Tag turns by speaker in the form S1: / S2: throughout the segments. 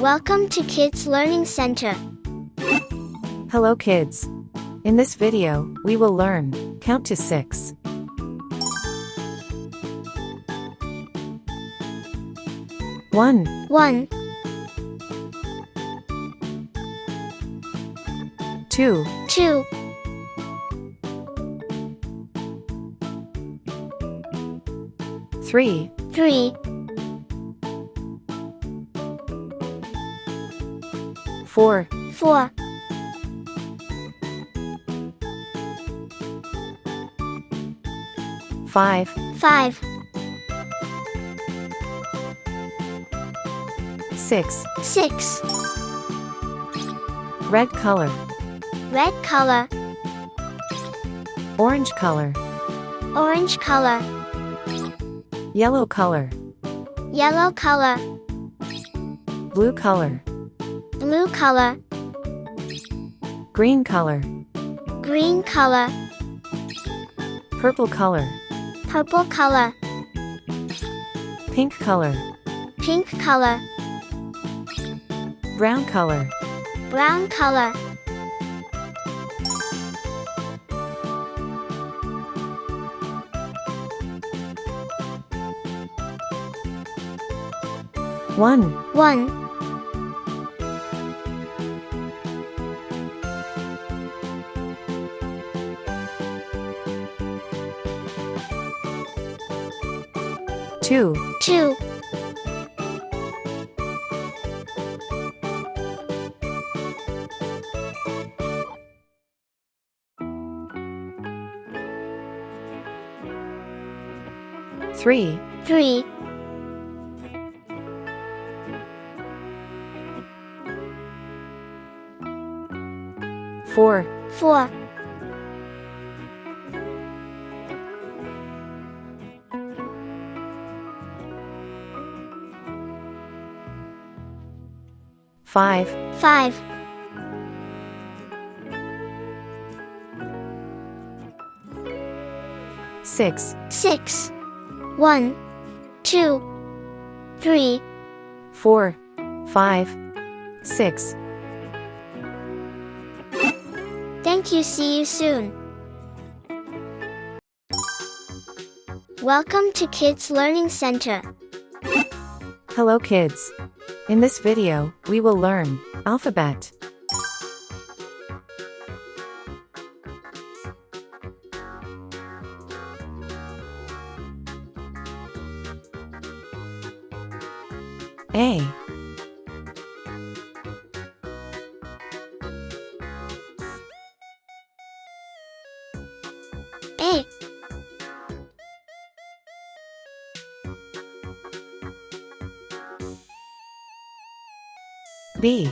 S1: Welcome to Kids Learning Center.
S2: Hello kids. In this video, we will learn count to 6. One,
S1: 1,
S2: 2,
S1: 2,
S2: 3,
S1: 3,
S2: 4,
S1: 4,
S2: 5,
S1: 5,
S2: 6.
S1: 6.
S2: Red color,
S1: Red color,
S2: orange color,
S1: orange color,
S2: yellow color,
S1: yellow color,
S2: blue color,
S1: blue color,
S2: green color,
S1: green color,
S2: purple color,
S1: purple color,
S2: pink color,
S1: pink color,
S2: brown color.
S1: brown color.
S2: One,
S1: 1,
S2: 2,
S1: 2,
S2: 3,
S1: 3,
S2: 4,
S1: 4,
S2: 5,
S1: 5,
S2: 6,
S1: 6. 1, 2, 3,
S2: 4, 5, 6.
S1: Thank you. See you soon. Welcome to Kids Learning Center.
S2: Hello kids. In this video, we will learn alphabet. A,
S1: A,
S2: B,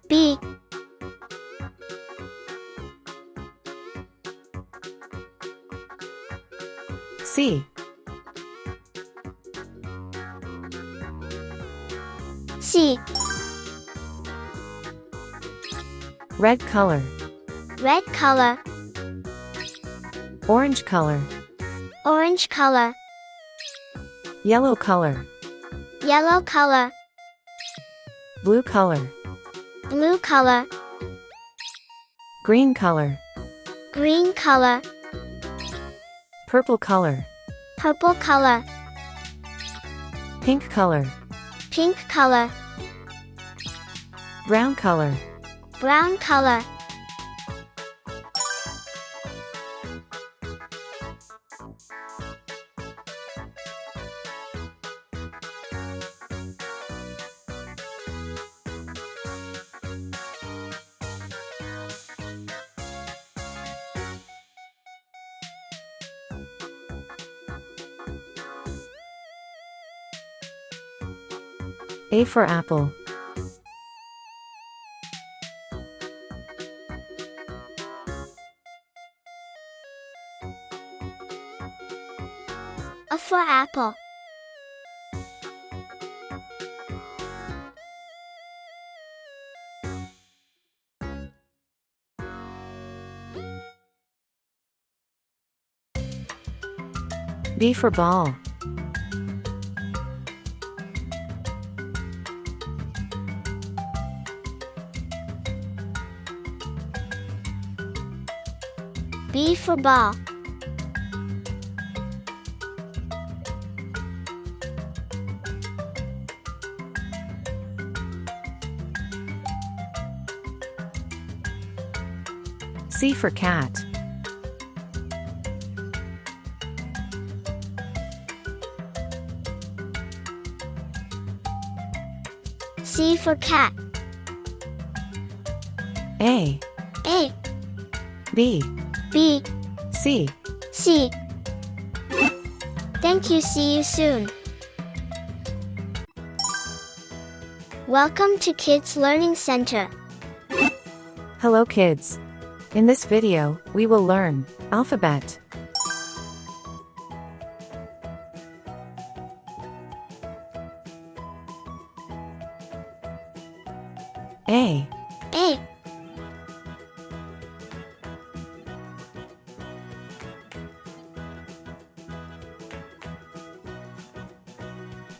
S1: B,
S2: C,
S1: C.
S2: red color,
S1: Red color,
S2: orange color,
S1: orange color,
S2: yellow color,
S1: yellow color,
S2: blue color,
S1: blue color,
S2: green color,
S1: green color,
S2: purple color,
S1: purple color,
S2: pink color,
S1: pink color,
S2: brown color.
S1: brown color.
S2: A for apple.
S1: A for apple.
S2: B for ball.
S1: B for ball.
S2: C for cat.
S1: C for cat.
S2: A.
S1: A.
S2: B.
S1: B.
S2: C.
S1: C. Thank you. See you soon. Welcome to Kids Learning Center.
S2: Hello kids. In this video, we will learn alphabet. A.
S1: A.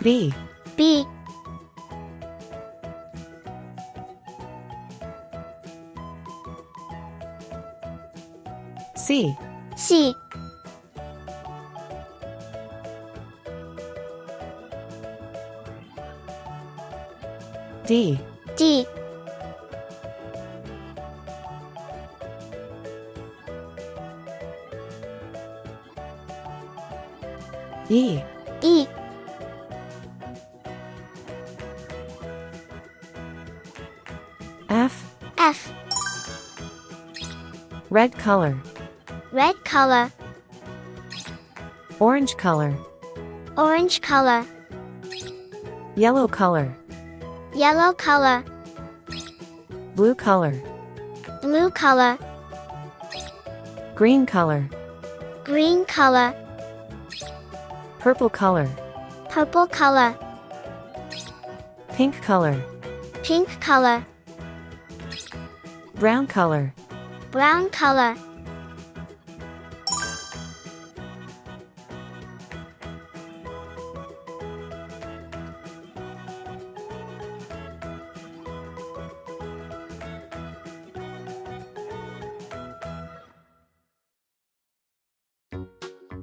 S2: B.
S1: B.
S2: C.
S1: C.
S2: D.
S1: D.
S2: E.
S1: E.
S2: F.
S1: F.
S2: Red color.
S1: Red color.
S2: Orange color.
S1: Orange color.
S2: Yellow color.
S1: Yellow color.
S2: Blue color.
S1: Blue color.
S2: Green color.
S1: Green color.
S2: Purple color.
S1: Purple color.
S2: Pink color.
S1: Pink color.
S2: Brown color.
S1: Brown color.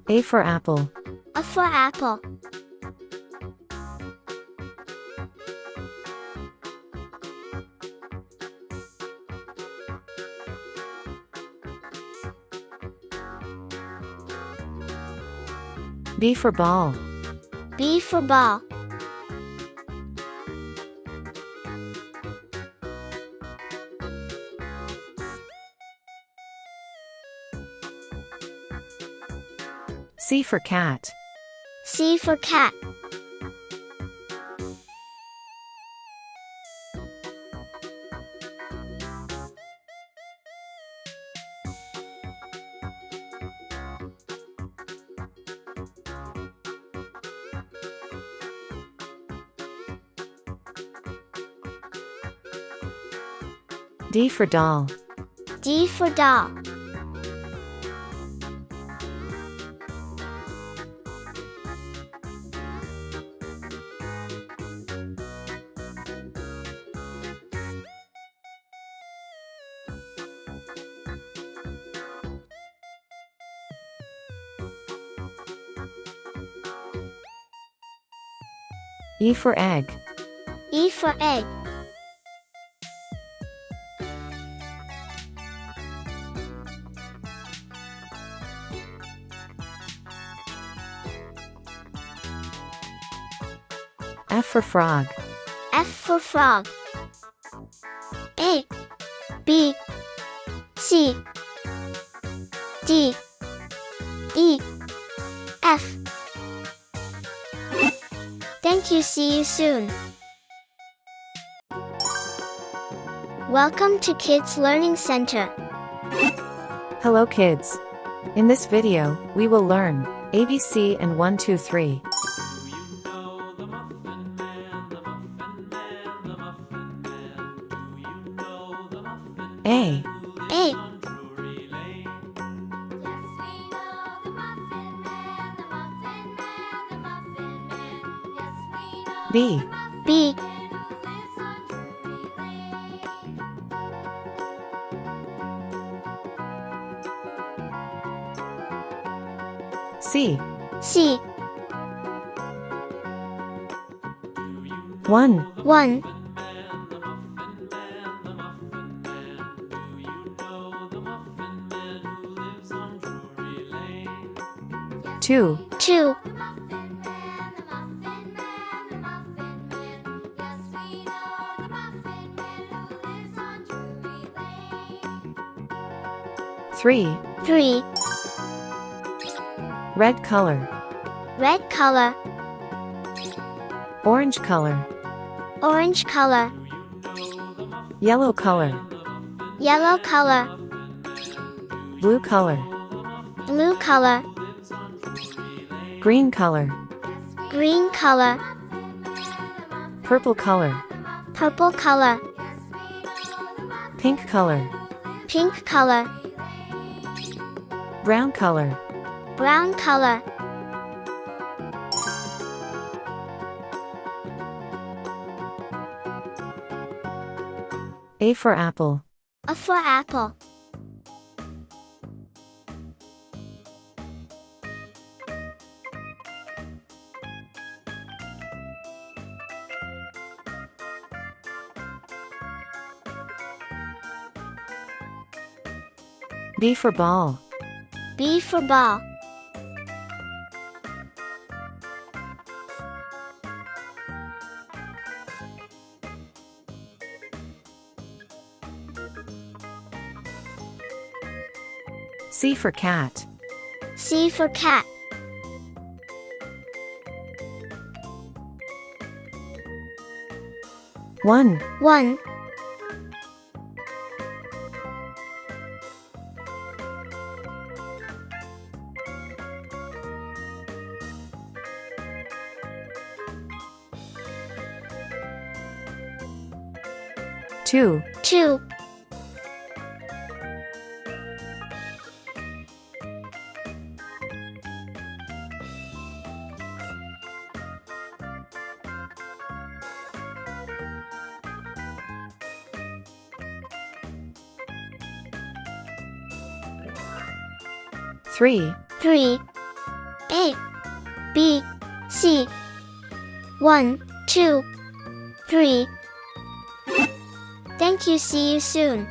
S2: A for apple.
S1: A for apple.
S2: B for ball.
S1: B for ball.
S2: C for cat.
S1: C for cat.
S2: D for doll.
S1: D for doll.
S2: E for egg.
S1: E for egg.
S2: F for frog.
S1: F for frog. A. B. C. D. E. F. Thank you. See you soon. Welcome to Kids Learning Center.
S2: Hello kids. In this video, we will learn ABC and 1, 2, 3. A.
S1: A.
S2: B.
S1: B.
S2: C.
S1: C.
S2: 1.
S1: 1.
S2: 2.
S1: 2.
S2: 3.
S1: 3.
S2: Red color.
S1: Red color.
S2: Orange color.
S1: Orange color.
S2: Yellow color.
S1: Yellow color.
S2: Blue color.
S1: Blue color.
S2: Green color.
S1: Green color.
S2: Purple color.
S1: Purple color.
S2: Pink color.
S1: Pink color.
S2: Brown color.
S1: Brown color.
S2: A for apple.
S1: A for apple.
S2: B for ball.
S1: B for ball.
S2: C for cat.
S1: C for cat.
S2: One.
S1: 1.
S2: 2.
S1: 2.
S2: 3.
S1: 3. A. B. C. 1, 2, 3. Thank you. See you soon.